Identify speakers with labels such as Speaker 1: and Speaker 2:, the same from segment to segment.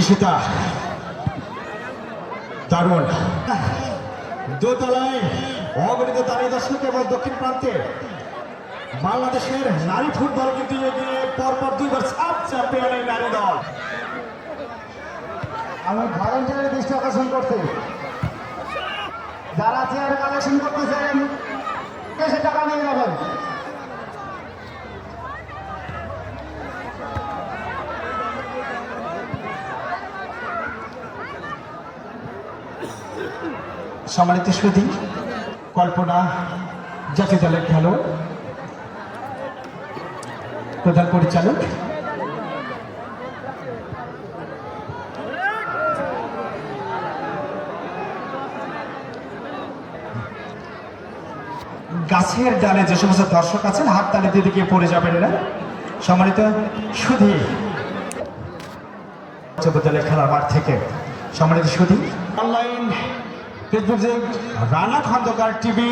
Speaker 1: ঈশিতা দারুণ দোতলায় অগণিত দাঁড়িয়ে দর্শক এবং দক্ষিণ প্রান্তে বাংলাদেশের নারী ফুটবল কিন্তু এগিয়ে পরপর 2 বার সাব চ্যাম্পিয়ন এই নারী দল।
Speaker 2: আমি ভলেন্টিয়ারের দৃষ্টি আকর্ষণ করছি, যারা চেয়ার কালেকশন করতেছেন সে টাকা নিয়ে যাবেন।
Speaker 1: সম্মানিত সুধী, কল্পনা জাতীয় দলের খেলোয়াড়, প্রধান পরিচালক, গাছের ডালে যে সমস্ত দর্শক আছেন হাত তালে দিকে পড়ে যাবেন না। সম্মানিত সুধী, দলের খেলার মাঠ থেকে সম্মানিত সুধী, online Facebook Rana Khandakar TV,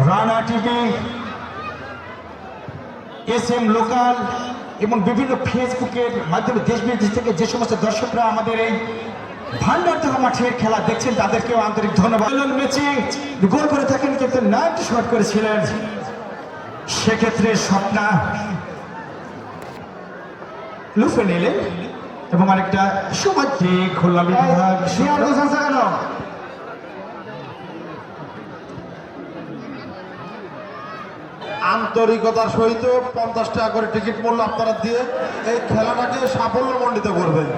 Speaker 1: Rana TV, SM local এবং বিভিন্ন ফেসবুকের মাধ্যমে দেশ বিদেশ থেকে যে সমস্ত দর্শকরা আমাদের এই ভান্ডারদহ মাঠের খেলা দেখছেন তাদেরকেও আন্তরিক ধন্যবাদ। ম্যাচে গোল করে থাকেন কিন্তু নাইট শট করেছিলেন, সেক্ষেত্রে স্বপ্না লুফে নিলেন এবং আরেকটা সময়কে খুলনা বিভাগ
Speaker 3: আন্তরিকতার সহিত 50 টাকা করে টিকিট মূল্য আপনারা দিয়ে এই খেলাটাকে সাফল্যমণ্ডিত করবেন।